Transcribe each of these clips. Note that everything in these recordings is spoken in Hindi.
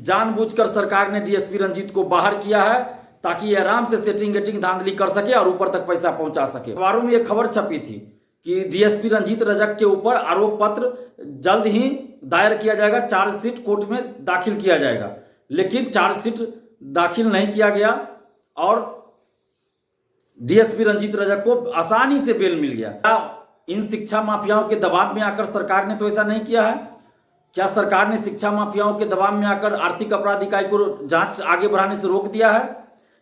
जानबूझकर सरकार ने डीएसपी रंजीत को बाहर किया है ताकि ये आराम से सेटिंग गेटिंग धांधली कर सके और ऊपर तक पैसा पहुंचा सके। अखबारों में एक खबर छपी थी कि डीएसपी रंजीत रजक के ऊपर आरोप पत्र जल्द ही दायर किया जाएगा, चार्जशीट कोर्ट में दाखिल किया जाएगा, लेकिन चार्जशीट दाखिल नहीं किया गया और डीएसपी रंजीत रजक को आसानी से बेल मिल गया। क्या इन शिक्षा माफियाओं के दबाव में आकर सरकार ने तो ऐसा नहीं किया है? क्या सरकार ने शिक्षा माफियाओं के दबाव में आकर आर्थिक अपराध इकाई को जांच आगे बढ़ाने से रोक दिया है?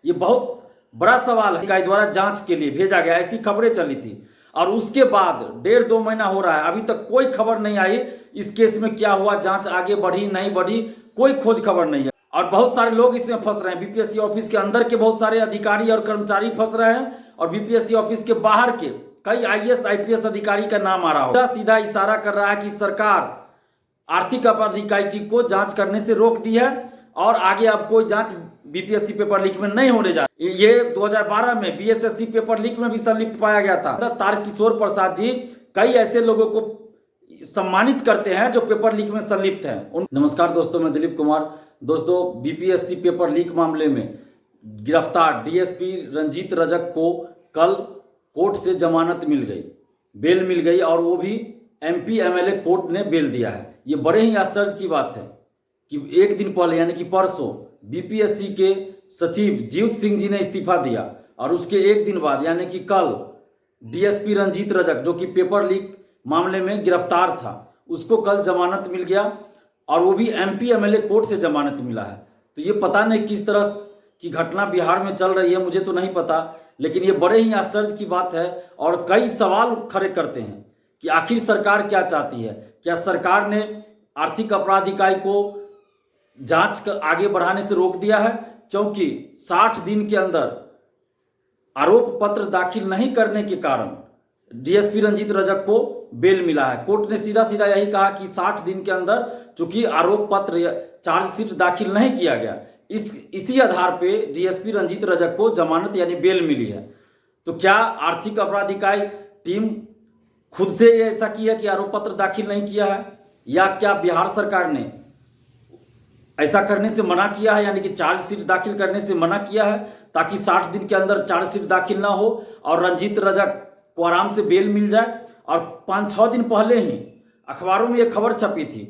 ये बहुत बड़ा सवाल है। इकाई द्वारा जांच के लिए भेजा गया, ऐसी खबरें चली थी और उसके बाद 1.5-2 महीना हो रहा है, अभी तक कोई खबर नहीं आई इस केस में क्या हुआ, जांच आगे बढ़ी नहीं बढ़ी, कोई खोज खबर नहीं है। और बहुत सारे लोग इसमें फंस रहे हैं। बीपीएससी ऑफिस के अंदर के बहुत सारे अधिकारी और कर्मचारी फंस रहे हैं और बीपीएससी ऑफिस के बाहर के कई आईएएस आईपीएस अधिकारी का नाम आ रहा होगा। सीधा इशारा कर रहा है कि सरकार आर्थिक अपराध इकाई को जांच करने से रोक दी है और आगे अब कोई जांच बीपीएससी पेपर लीक में नहीं होने जा रही। ये 2012 में बीएसएससी पेपर लीक में भी संलिप्त पाया गया था। तारकिशोर प्रसाद जी कई ऐसे लोगों को सम्मानित करते हैं जो पेपर लीक में संलिप्त हैं। नमस्कार दोस्तों, मैं दिलीप कुमार। दोस्तों, बीपीएससी पेपर लीक मामले में गिरफ्तार डीएसपी रंजीत रजक को कल कोर्ट से जमानत मिल गई, बेल मिल गई और वो भी एमपी एमएलए कोर्ट ने बेल दिया है। ये बड़े ही आश्चर्य की बात है कि एक दिन पहले यानी कि परसों बीपीएससी के सचिव जीवत सिंह जी ने इस्तीफा दिया और उसके एक दिन बाद यानी कि कल डीएसपी रंजीत रजक जो कि पेपर लीक मामले में गिरफ्तार था, उसको कल जमानत मिल गया और वो भी एमपी एमएलए कोर्ट से जमानत मिला है। तो ये पता नहीं किस तरह की घटना बिहार में चल रही है, मुझे तो नहीं पता, लेकिन ये बड़े ही आश्चर्य की बात है और कई सवाल खड़े करते हैं कि आखिर सरकार क्या चाहती है। क्या सरकार ने आर्थिक अपराध इकाई को जांच आगे बढ़ाने से रोक दिया है क्योंकि 60 दिन के अंदर आरोप पत्र दाखिल नहीं करने के कारण डीएसपी रंजीत रजक को बेल मिला है। कोर्ट ने सीधा सीधा यही कहा कि 60 दिन के अंदर चूंकि आरोप पत्र चार्जशीट दाखिल नहीं किया गया, इसी आधार पे डीएसपी रंजीत रजक को जमानत यानी बेल मिली है। तो क्या आर्थिक अपराध इकाई टीम खुद से ऐसा किया कि आरोप पत्र दाखिल नहीं किया है, या क्या बिहार सरकार ने ऐसा करने से मना किया है, यानी कि चार्जशीट दाखिल करने से मना किया है ताकि 60 दिन के अंदर चार्जशीट दाखिल ना हो और रंजीत रजक को आराम से बेल मिल जाए। और 5-6 दिन पहले ही अखबारों में एक खबर छपी थी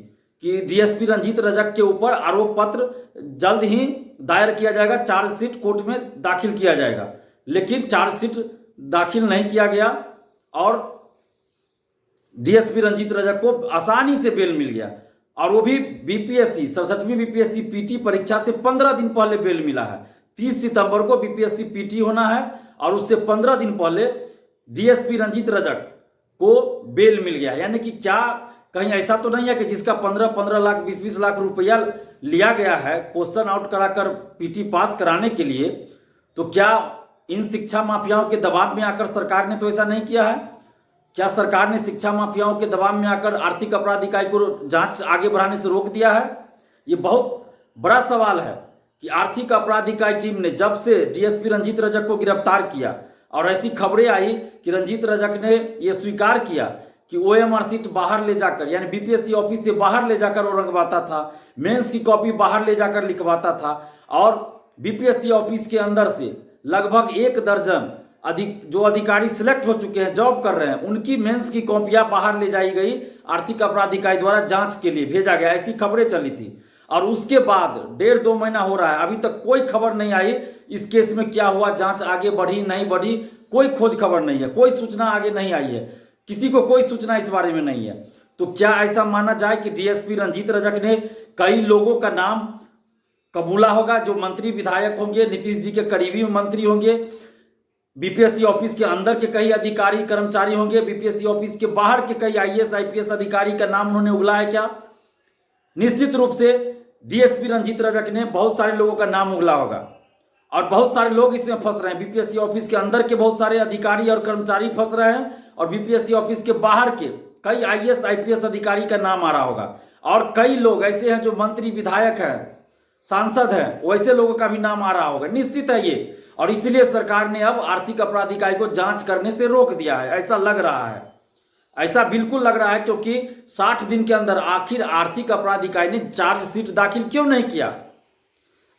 कि डीएसपी रंजीत रजक के ऊपर आरोप पत्र जल्द ही दायर किया जाएगा, चार्जशीट कोर्ट में दाखिल किया जाएगा, लेकिन चार्जशीट दाखिल नहीं किया गया और डीएसपी रंजीत रजक को आसानी से बेल मिल गया और वो भी बीपीएससी 67वीं बीपीएससी पीटी परीक्षा से 15 दिन पहले बेल मिला है। 30 सितंबर को बीपीएससी पीटी होना है और उससे 15 दिन पहले डीएसपी रंजीत रजक को बेल मिल गया। यानी कि क्या कहीं ऐसा तो नहीं है कि जिसका 15-15 लाख 20-20 लाख रुपया लिया गया है क्वेश्चन आउट कराकर पीटी पास कराने के लिए, तो क्या इन शिक्षा माफियाओं के दबाव में आकर सरकार ने तो ऐसा नहीं किया है? क्या सरकार ने शिक्षा माफियाओं के दबाव में आकर आर्थिक अपराध इकाई को जांच आगे बढ़ाने से रोक दिया है? ये बहुत बड़ा सवाल है कि आर्थिक अपराध इकाई टीम ने जब से डीएसपी रंजीत रजक को गिरफ्तार किया और ऐसी खबरें आई कि रंजीत रजक ने यह स्वीकार किया कि ओएमआर सीट बाहर ले जाकर यानी बीपीएससी ऑफिस से बाहर ले जाकर वो रंगवाता था, मेंस की कॉपी बाहर ले जाकर लिखवाता था और बीपीएससी ऑफिस के अंदर से लगभग 1 दर्जन जो अधिकारी सिलेक्ट हो चुके हैं, जॉब कर रहे हैं, उनकी मेंस की कॉपियां बाहर ले जाई गई, आर्थिक अपराध इकाई द्वारा जांच के लिए भेजा गया, ऐसी खबरें चली थी। और उसके बाद 1.5-2 महीना हो रहा है, अभी तक कोई खबर नहीं आई इस केस में क्या हुआ, जांच आगे बढ़ी नहीं बढ़ी, कोई खोज खबर नहीं है, कोई सूचना आगे नहीं आई है, किसी को कोई सूचना इस बारे में नहीं है। तो क्या ऐसा माना जाए कि डीएसपी रंजीत रजक ने कई लोगों का नाम कबूला होगा जो मंत्री विधायक होंगे, नीतीश जी के करीबी मंत्री होंगे, बीपीएससी ऑफिस के अंदर के कई अधिकारी कर्मचारी होंगे, बीपीएससी ऑफिस के बाहर के कई आईएएस आईपीएस अधिकारी का नाम उन्होंने उगला है क्या? निश्चित रूप से डीएसपी रंजीत रजक ने बहुत सारे लोगों का नाम उगला होगा और बहुत सारे लोग इसमें फंस रहे हैं। बीपीएससी ऑफिस के अंदर के बहुत सारे अधिकारी और कर्मचारी फंस रहे हैं और बीपीएससी ऑफिस के बाहर के कई आईएएस आईपीएस अधिकारी का नाम आ रहा होगा और कई लोग ऐसे हैं जो मंत्री विधायक हैं, सांसद हैं, वैसे लोगों का भी नाम आ रहा होगा, निश्चित है ये। और इसलिए सरकार ने अब आर्थिक अपराध इकाई को जांच करने से रोक दिया है, ऐसा लग रहा है, ऐसा बिल्कुल लग रहा है, क्योंकि 60 दिन के अंदर आखिर आर्थिक अपराध इकाई ने चार्जशीट दाखिल क्यों नहीं किया?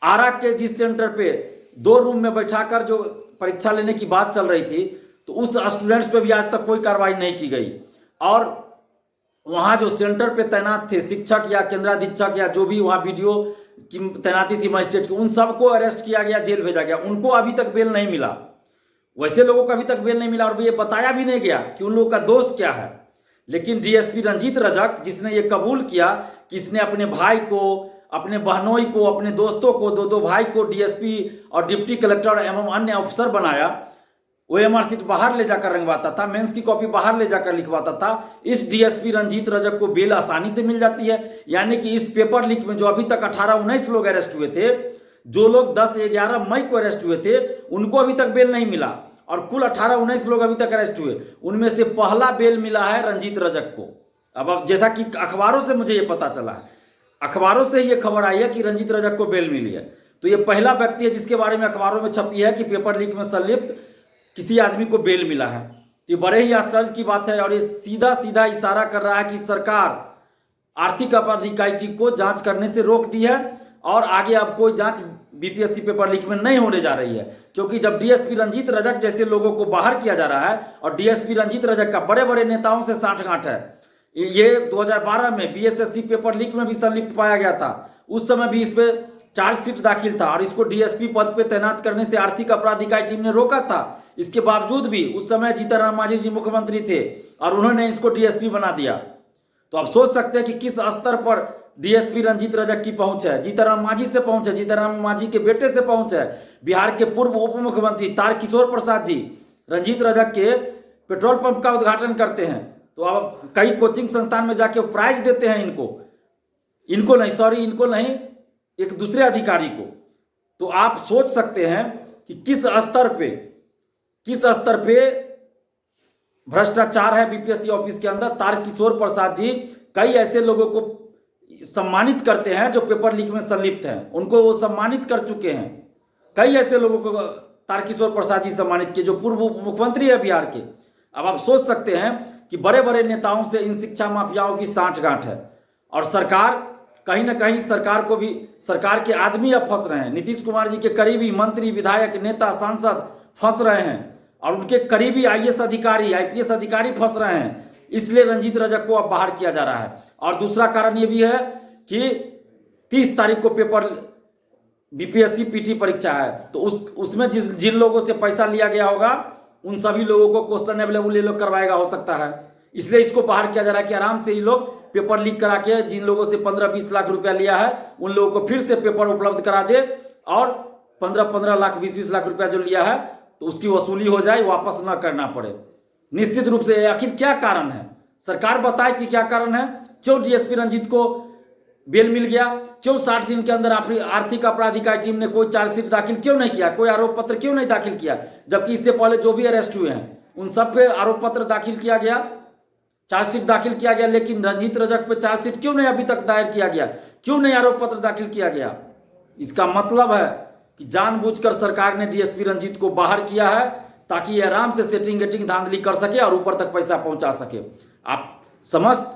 आरा के जिस सेंटर पे 2 रूम में बैठाकर जो परीक्षा लेने की बात चल रही थी, तो उस स्टूडेंट्स पे भी आज तक कोई कार्रवाई नहीं की गई। और वहाँ जो सेंटर पे तैनात थे शिक्षक या केंद्राधीक्षक या जो भी वहाँ वीडियो की तैनाती थी मजिस्ट्रेट की, उन सबको अरेस्ट किया गया, जेल भेजा गया। उनको अभी तक बेल नहीं मिला, वैसे लोगों को अभी तक बेल नहीं मिला और ये बताया भी नहीं गया कि उन लोगों का दोष क्या है। लेकिन डीएसपी रंजीत रजक, जिसने ये कबूल किया कि इसने अपने भाई को, अपने बहनोई को, अपने दोस्तों को, 2 भाई को डीएसपी और डिप्टी कलेक्टर एवं अन्य अफसर बनाया, ओएमआर सीट बाहर ले जाकर रंगवाता था, मेंस की कॉपी बाहर ले जाकर लिखवाता था। इस डीएसपी रंजीत रजक को बेल आसानी से मिल जाती है। यानी कि इस पेपर लीक में जो अभी तक 18-19 लोग अरेस्ट हुए थे, जो लोग 10-11 मई को अरेस्ट हुए थे, उनको अभी तक बेल नहीं मिला और कुल 18-19 लोग अभी तक अरेस्ट हुए। उनमें से पहला बेल मिला है रंजीत रजक को। अब जैसा कि अखबारों से मुझे ये पता चला है, अखबारों से ये खबर आई है कि रंजीत रजक को बेल मिली है, तो ये पहला व्यक्ति है जिसके बारे में अखबारों में छपी है कि पेपर लीक में संलिप्त किसी आदमी को बेल मिला है। तो ये बड़े ही आश्चर्य की बात है और ये सीधा सीधा इशारा कर रहा है कि सरकार आर्थिक अपराध इकाई को जांच करने से रोक दी है और आगे अब कोई जांच बीपीएससी पेपर लीक में नहीं होने जा रही है। क्योंकि जब डीएसपी रंजीत रजक जैसे लोगों को बाहर किया जा रहा है और डीएसपी रंजीत रजक का बड़े बड़े नेताओं से साठगांठ है, ये 2012 में बीएसएससी पेपर लीक में भी संलिप्त पाया गया था, उस समय भी इस पे चार्जशीट दाखिल था और इसको डीएसपी पद पे तैनात करने से आर्थिक अपराध इकाई टीम ने रोका था। इसके बावजूद भी उस समय जीतनराम मांझी जी मुख्यमंत्री थे और उन्होंने इसको डीएसपी बना दिया। तो आप सोच सकते हैं कि किस स्तर पर डीएसपी रंजीत रजक की पहुंच है, जीतनराम मांझी से पहुंच है, जीतनराम मांझी के बेटे से पहुंच है। बिहार के पूर्व उप मुख्यमंत्री तारकिशोर प्रसाद जी रंजीत रजक के पेट्रोल पंप का उद्घाटन करते हैं, तो अब कई कोचिंग संस्थान में जाके प्राइज देते हैं इनको नहीं, एक दूसरे अधिकारी को। तो आप सोच सकते हैं कि किस स्तर पे भ्रष्टाचार है बीपीएससी ऑफिस के अंदर। तारकिशोर प्रसाद जी कई ऐसे लोगों को सम्मानित करते हैं जो पेपर लीक में संलिप्त हैं, उनको वो सम्मानित कर चुके हैं। कई ऐसे लोगों को तारकिशोर प्रसाद जी सम्मानित किए जो पूर्व उप मुख्यमंत्री है बिहार के। अब आप सोच सकते हैं कि बड़े बड़े नेताओं से इन शिक्षा माफियाओं की साठगांठ है और सरकार कहीं ना कहीं सरकार के आदमी अब फंस रहे हैं। नीतीश कुमार जी के करीबी मंत्री, विधायक, नेता, सांसद फंस रहे हैं और उनके करीबी आईएएस अधिकारी, आईपीएस अधिकारी फंस रहे हैं। इसलिए रंजीत रजक को अब बाहर किया जा रहा है। और दूसरा कारण ये भी है कि 30 तारीख को पेपर बीपीएससी पीटी परीक्षा है, तो उसमें जिन लोगों से पैसा लिया गया होगा उन सभी लोगों को क्वेश्चन अवेलेबल ये लोग करवाएगा, हो सकता है। इसलिए इसको बाहर किया जा रहा है कि आराम से ये लोग पेपर लीक करा के जिन लोगों से 15-20 लाख रुपया लिया है उन लोगों को फिर से पेपर उपलब्ध करा दे और 15-15 लाख 20-20 लाख रुपया जो लिया है तो उसकी वसूली हो जाए, वापस ना करना पड़े। निश्चित रूप से आखिर क्या कारण है, सरकार बताए कि क्या कारण है, क्यों डीएसपी रंजीत को बेल मिल गया, क्यों 60 दिन के अंदर आर्थिक अपराध इकाई टीम ने कोई चार्जशीट दाखिल क्यों नहीं किया, कोई आरोप पत्र क्यों नहीं दाखिल किया, जबकि इससे पहले जो भी अरेस्ट हुए हैं उन सब पे आरोप पत्र दाखिल किया गया, चार्जशीट दाखिल किया गया। लेकिन रंजीत रजक पे चार्जशीट क्यों नहीं अभी तक दायर किया गया, क्यों नहीं आरोप पत्र दाखिल किया गया? इसका मतलब है कि जानबूझकर सरकार ने डीएसपी रंजीत को बाहर किया है ताकि ये आराम से सेटिंग धांधली कर सके और ऊपर तक पैसा पहुंचा सके। आप समस्त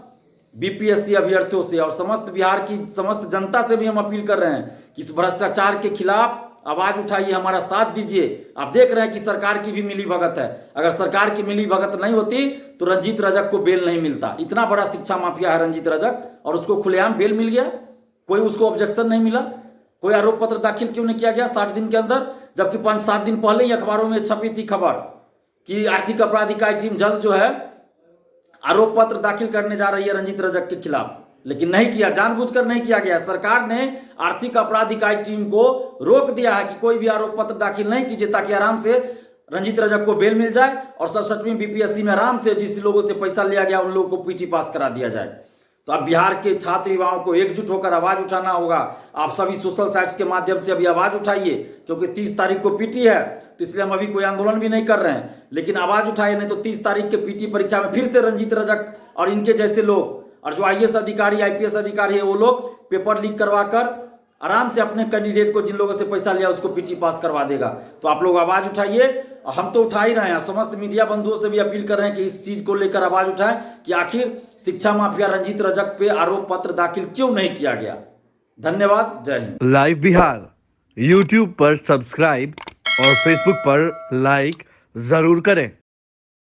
बीपीएससी अभ्यर्थियों से और समस्त बिहार की समस्त जनता से भी हम अपील कर रहे हैं कि इस भ्रष्टाचार के खिलाफ आवाज उठाइए, हमारा साथ दीजिए। आप देख रहे हैं कि सरकार की भी मिली भगत है, अगर सरकार की मिली भगत नहीं होती तो रंजीत रजक को बेल नहीं मिलता। इतना बड़ा शिक्षा माफिया है रंजीत रजक और उसको खुलेआम बेल मिल गया, कोई उसको ऑब्जेक्शन नहीं मिला, कोई आरोप पत्र दाखिल क्यों नहीं किया गया 60 दिन के अंदर, जबकि 5-7 दिन पहले ही अखबारों में छपी थी खबर कि आर्थिक अपराध इकाई टीम जल्द जो है आरोप पत्र दाखिल करने जा रही है रंजीत रजक के खिलाफ। लेकिन नहीं किया, जानबूझकर नहीं किया गया। सरकार ने आर्थिक अपराध इकाई टीम को रोक दिया है कि कोई भी आरोप पत्र दाखिल नहीं कीजिए ताकि आराम से रंजीत रजक को बेल मिल जाए और 67वीं बीपीएससी में आराम से जिस लोगों से पैसा लिया गया उन लोगों को पीटी पास करा दिया जाए। तो अब बिहार के छात्र युवाओं को एकजुट होकर आवाज उठाना होगा। आप सभी सोशल साइट्स के माध्यम से अभी आवाज उठाइए, क्योंकि 30 तारीख को पीटी है तो इसलिए हम अभी कोई आंदोलन भी नहीं कर रहे हैं, लेकिन आवाज उठाइए, नहीं तो 30 तारीख के पीटी परीक्षा में फिर से रंजीत रजक और इनके जैसे लोग और जो आईएएस अधिकारी, आईपीएस अधिकारी है वो लोग पेपर लीक करवाकर आराम से अपने कैंडिडेट को जिन लोगों से पैसा लिया उसको पीटी पास करवा देगा। तो आप लोग आवाज उठाइए, और हम तो उठा ही रहे हैं। समस्त मीडिया बंधुओं से भी अपील कर रहे हैं कि इस चीज को लेकर आवाज उठाएं कि आखिर शिक्षा माफिया रंजीत रजक पे आरोप पत्र दाखिल क्यों नहीं किया गया। धन्यवाद, जय हिंद। लाइव बिहार YouTube पर सब्सक्राइब और Facebook पर लाइक जरूर करें।